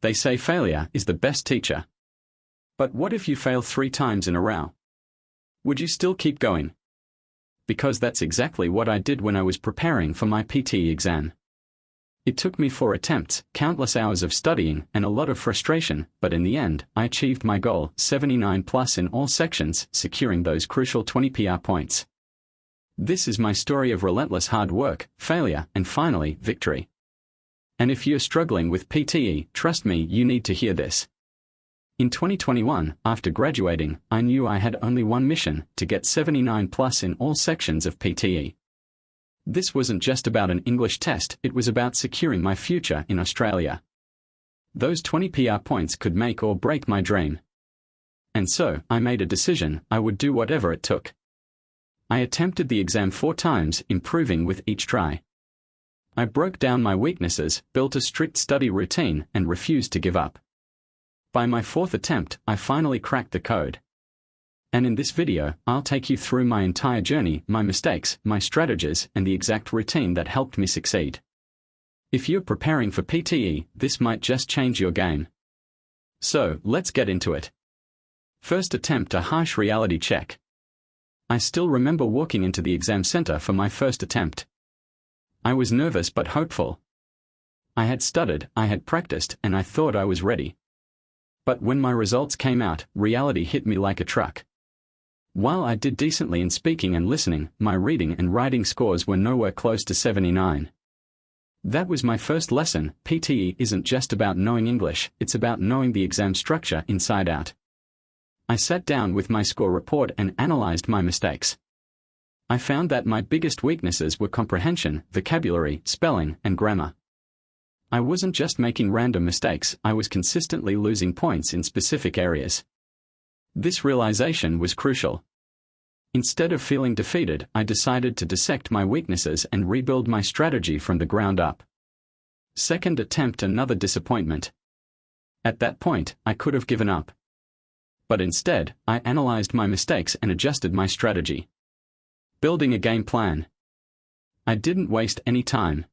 They say failure is the best teacher. But what if you fail 3 times in a row? Would you still keep going? Because that's exactly what I did when I was preparing for my PTE exam. It took me 4 attempts, countless hours of studying, and a lot of frustration, but in the end, I achieved my goal, 79 plus in all sections, securing those crucial 20 PR points. This is my story of relentless hard work, failure, and finally, victory. And if you're struggling with PTE, trust me, you need to hear this. In 2021, after graduating, I knew I had only one mission, to get 79 plus in all sections of PTE. This wasn't just about an English test, it was about securing my future in Australia. Those 20 PR points could make or break my dream. And so, I made a decision, I would do whatever it took. I attempted the exam 4 times, improving with each try. I broke down my weaknesses, built a strict study routine, and refused to give up. By my 4th attempt, I finally cracked the code. And in this video, I'll take you through my entire journey, my mistakes, my strategies, and the exact routine that helped me succeed. If you're preparing for PTE, this might just change your game. So, let's get into it. First attempt, a harsh reality check. I still remember walking into the exam center for my first attempt. I was nervous but hopeful. I had studied, I had practiced, and I thought I was ready. But when my results came out, reality hit me like a truck. While I did decently in speaking and listening, my reading and writing scores were nowhere close to 79. That was my first lesson. PTE isn't just about knowing English, it's about knowing the exam structure inside out. I sat down with my score report and analyzed my mistakes. I found that my biggest weaknesses were comprehension, vocabulary, spelling, and grammar. I wasn't just making random mistakes, I was consistently losing points in specific areas. This realization was crucial. Instead of feeling defeated, I decided to dissect my weaknesses and rebuild my strategy from the ground up. Second attempt, another disappointment. At that point, I could have given up. But instead, I analyzed my mistakes and adjusted my strategy. Building a game plan. I didn't waste any time.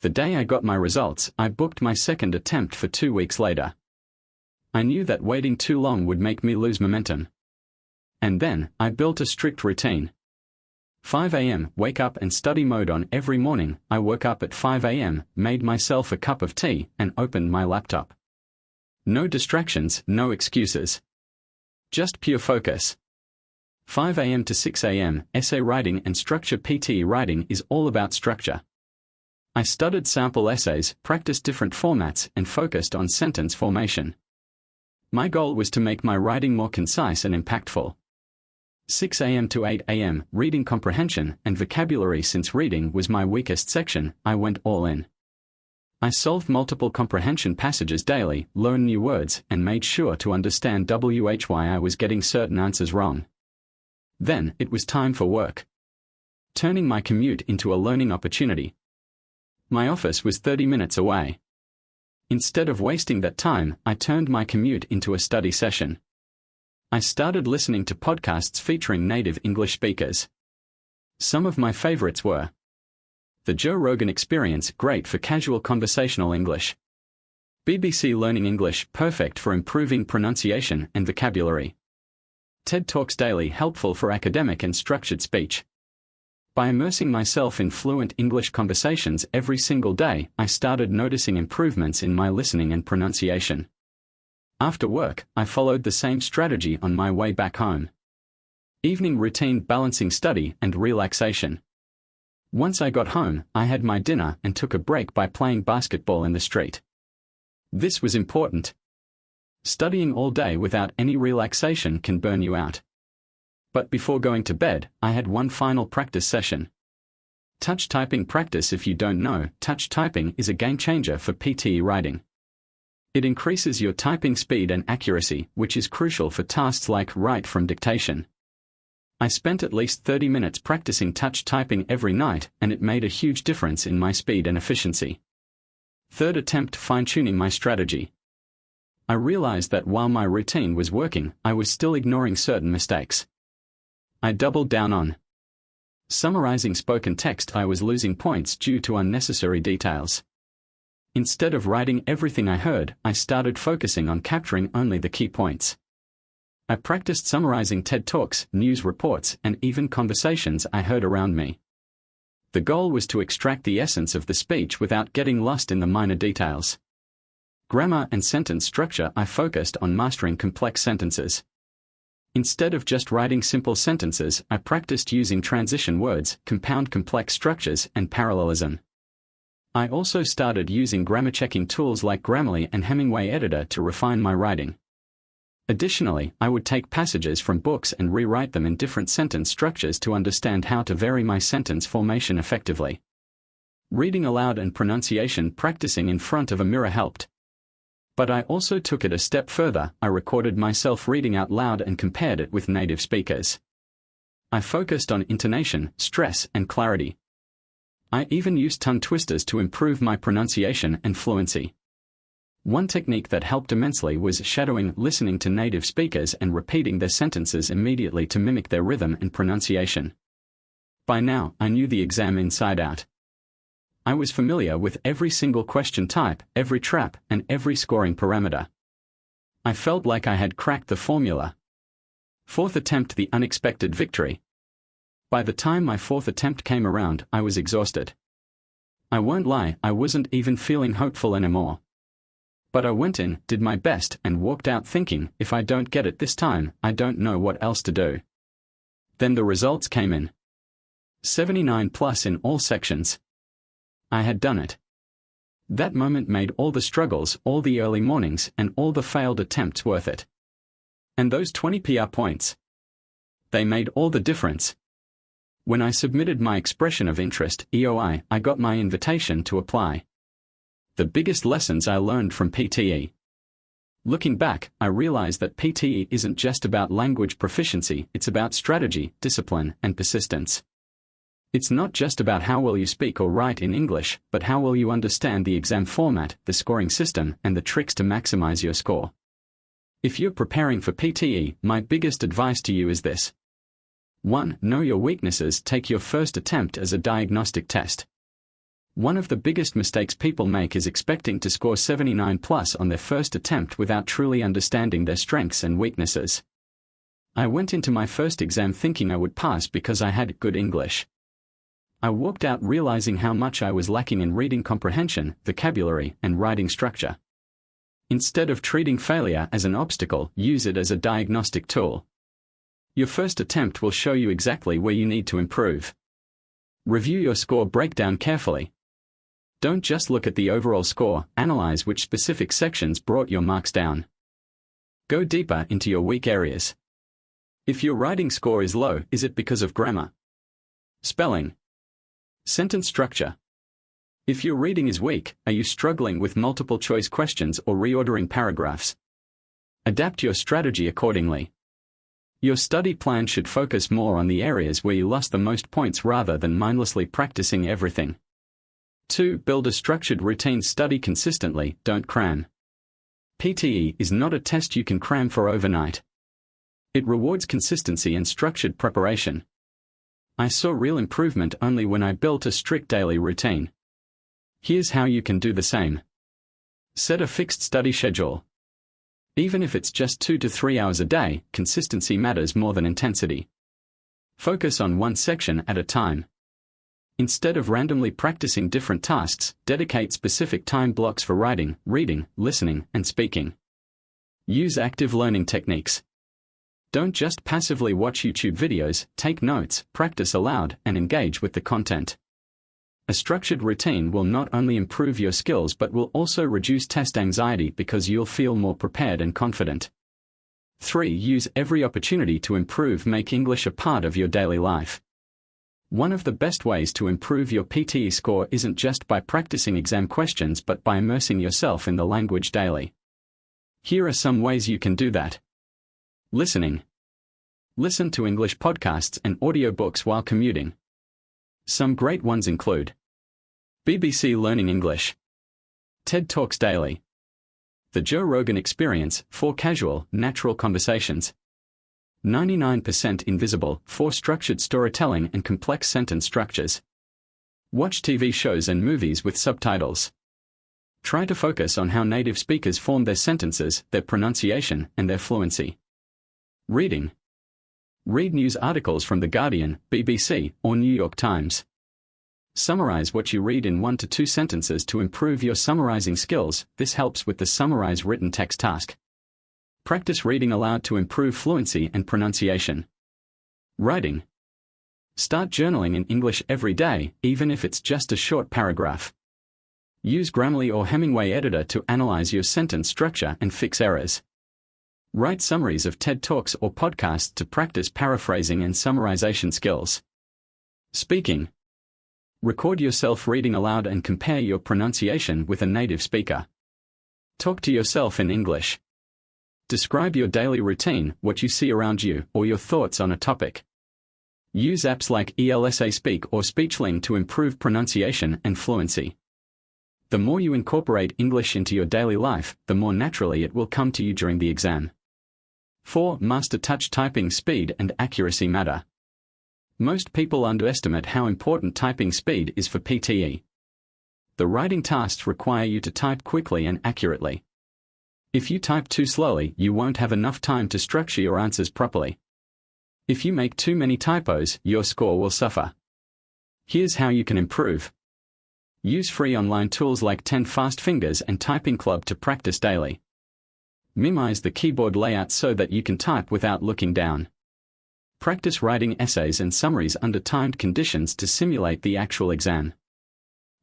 The day I got my results, I booked my second attempt for 2 weeks later. I knew that waiting too long would make me lose momentum. And then, I built a strict routine. 5 a.m., wake up and study mode on every morning. I woke up at 5 a.m., made myself a cup of tea, and opened my laptop. No distractions, no excuses. Just pure focus. 5 a.m. to 6 a.m., essay writing and structure. PTE writing is all about structure. I studied sample essays, practiced different formats, and focused on sentence formation. My goal was to make my writing more concise and impactful. 6 a.m. to 8 a.m., reading comprehension and vocabulary. Since reading was my weakest section, I went all in. I solved multiple comprehension passages daily, learned new words, and made sure to understand why I was getting certain answers wrong. Then, it was time for work. Turning my commute into a learning opportunity. My office was 30 minutes away. Instead of wasting that time, I turned my commute into a study session. I started listening to podcasts featuring native English speakers. Some of my favorites were The Joe Rogan Experience, great for casual conversational English. BBC Learning English, perfect for improving pronunciation and vocabulary. TED Talks Daily, helpful for academic and structured speech. By immersing myself in fluent English conversations every single day, I started noticing improvements in my listening and pronunciation. After work, I followed the same strategy on my way back home. Evening routine, balancing study and relaxation. Once I got home, I had my dinner and took a break by playing basketball in the street. This was important. Studying all day without any relaxation can burn you out. But before going to bed, I had one final practice session. Touch typing practice. If you don't know, touch typing is a game changer for PTE writing. It increases your typing speed and accuracy, which is crucial for tasks like write from dictation. I spent at least 30 minutes practicing touch typing every night, and it made a huge difference in my speed and efficiency. Third attempt, fine-tuning my strategy. I realized that while my routine was working, I was still ignoring certain mistakes. I doubled down on summarizing spoken text. I was losing points due to unnecessary details. Instead of writing everything I heard, I started focusing on capturing only the key points. I practiced summarizing TED Talks, news reports, and even conversations I heard around me. The goal was to extract the essence of the speech without getting lost in the minor details. Grammar and sentence structure. I focused on mastering complex sentences. Instead of just writing simple sentences, I practiced using transition words, compound complex structures, and parallelism. I also started using grammar checking tools like Grammarly and Hemingway Editor to refine my writing. Additionally, I would take passages from books and rewrite them in different sentence structures to understand how to vary my sentence formation effectively. Reading aloud and pronunciation. Practicing in front of a mirror helped. But I also took it a step further. I recorded myself reading out loud and compared it with native speakers. I focused on intonation, stress, and clarity. I even used tongue twisters to improve my pronunciation and fluency. One technique that helped immensely was shadowing, listening to native speakers and repeating their sentences immediately to mimic their rhythm and pronunciation. By now, I knew the exam inside out. I was familiar with every single question type, every trap, and every scoring parameter. I felt like I had cracked the formula. Fourth attempt. The unexpected victory. By the time my fourth attempt came around, I was exhausted. I won't lie, I wasn't even feeling hopeful anymore. But I went in, did my best, and walked out thinking, if I don't get it this time, I don't know what else to do. Then the results came in. 79 plus in all sections. I had done it. That moment made all the struggles, all the early mornings, and all the failed attempts worth it. And those 20 PR points. They made all the difference. When I submitted my expression of interest, EOI, I got my invitation to apply. The biggest lessons I learned from PTE. Looking back, I realized that PTE isn't just about language proficiency, it's about strategy, discipline, and persistence. It's not just about how well you speak or write in English, but how well you understand the exam format, the scoring system, and the tricks to maximize your score. If you're preparing for PTE, my biggest advice to you is this. 1. Know your weaknesses. Take your first attempt as a diagnostic test. One of the biggest mistakes people make is expecting to score 79 plus on their first attempt without truly understanding their strengths and weaknesses. I went into my first exam thinking I would pass because I had good English. I walked out realizing how much I was lacking in reading comprehension, vocabulary, and writing structure. Instead of treating failure as an obstacle, use it as a diagnostic tool. Your first attempt will show you exactly where you need to improve. Review your score breakdown carefully. Don't just look at the overall score, analyze which specific sections brought your marks down. Go deeper into your weak areas. If your writing score is low, is it because of grammar? Spelling? Sentence structure? If your reading is weak, are you struggling with multiple choice questions or reordering paragraphs? Adapt your strategy accordingly. Your study plan should focus more on the areas where you lost the most points rather than mindlessly practicing everything. 2. Build a structured routine. Study consistently, don't cram. PTE is not a test you can cram for overnight. It rewards consistency and structured preparation. I saw real improvement only when I built a strict daily routine. Here's how you can do the same. Set a fixed study schedule. Even if it's just 2 to 3 hours a day, consistency matters more than intensity. Focus on one section at a time. Instead of randomly practicing different tasks, dedicate specific time blocks for writing, reading, listening, and speaking. Use active learning techniques. Don't just passively watch YouTube videos, take notes, practice aloud, and engage with the content. A structured routine will not only improve your skills but will also reduce test anxiety because you'll feel more prepared and confident. 3. Use every opportunity to improve. Make English a part of your daily life. One of the best ways to improve your PTE score isn't just by practicing exam questions but by immersing yourself in the language daily. Here are some ways you can do that. Listening. Listen to English podcasts and audiobooks while commuting. Some great ones include BBC Learning English, TED Talks Daily, The Joe Rogan Experience, for casual, natural conversations, 99% Invisible, for structured storytelling and complex sentence structures. Watch TV shows and movies with subtitles. Try to focus on how native speakers form their sentences, their pronunciation, and their fluency. Reading. Read news articles from The Guardian, BBC, or New York Times. Summarize what you read in 1 to 2 sentences to improve your summarizing skills. This helps with the summarize written text task. Practice reading aloud to improve fluency and pronunciation. Writing. Start journaling in English every day, even if it's just a short paragraph. Use Grammarly or Hemingway Editor to analyze your sentence structure and fix errors. Write summaries of TED Talks or podcasts to practice paraphrasing and summarization skills. Speaking. Record yourself reading aloud and compare your pronunciation with a native speaker. Talk to yourself in English. Describe your daily routine, what you see around you, or your thoughts on a topic. Use apps like ELSA Speak or SpeechLing to improve pronunciation and fluency. The more you incorporate English into your daily life, the more naturally it will come to you during the exam. 4. Master touch typing speed and accuracy matter. Most people underestimate how important typing speed is for PTE. The writing tasks require you to type quickly and accurately. If you type too slowly, you won't have enough time to structure your answers properly. If you make too many typos, your score will suffer. Here's how you can improve. Use free online tools like 10 Fast Fingers and TypingClub to practice daily. Minimize the keyboard layout so that you can type without looking down. Practice writing essays and summaries under timed conditions to simulate the actual exam.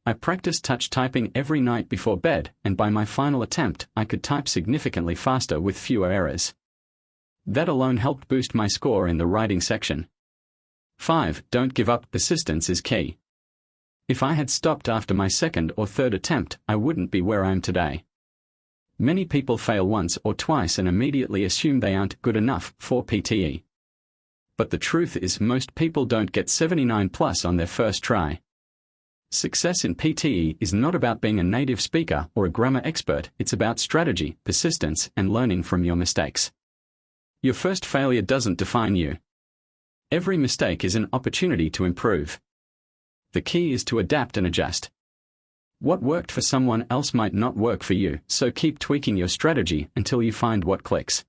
I practiced touch typing every night before bed, and by my final attempt, I could type significantly faster with fewer errors. That alone helped boost my score in the writing section. 5. Don't give up. Persistence is key. If I had stopped after my second or third attempt, I wouldn't be where I am today. Many people fail once or twice and immediately assume they aren't good enough for PTE. But the truth is, most people don't get 79+ on their first try. Success in PTE is not about being a native speaker or a grammar expert, it's about strategy, persistence, and learning from your mistakes. Your first failure doesn't define you. Every mistake is an opportunity to improve. The key is to adapt and adjust. What worked for someone else might not work for you, so keep tweaking your strategy until you find what clicks.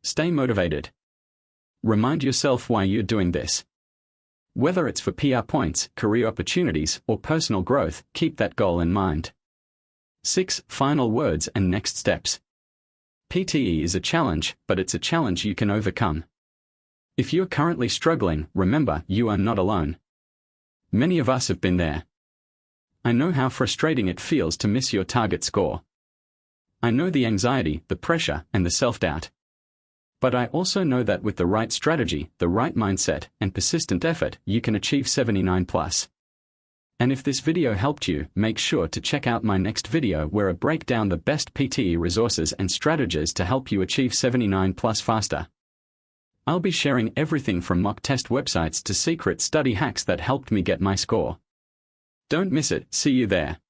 Stay motivated. Remind yourself why you're doing this. Whether it's for PR points, career opportunities, or personal growth, keep that goal in mind. 6. Final words and next steps. PTE is a challenge, but it's a challenge you can overcome. If you're currently struggling, remember, you are not alone. Many of us have been there. I know how frustrating it feels to miss your target score. I know the anxiety, the pressure, and the self-doubt. But I also know that with the right strategy, the right mindset, and persistent effort, you can achieve 79+. And if this video helped you, make sure to check out my next video where I break down the best PTE resources and strategies to help you achieve 79+ faster. I'll be sharing everything from mock test websites to secret study hacks that helped me get my score. Don't miss it. See you there.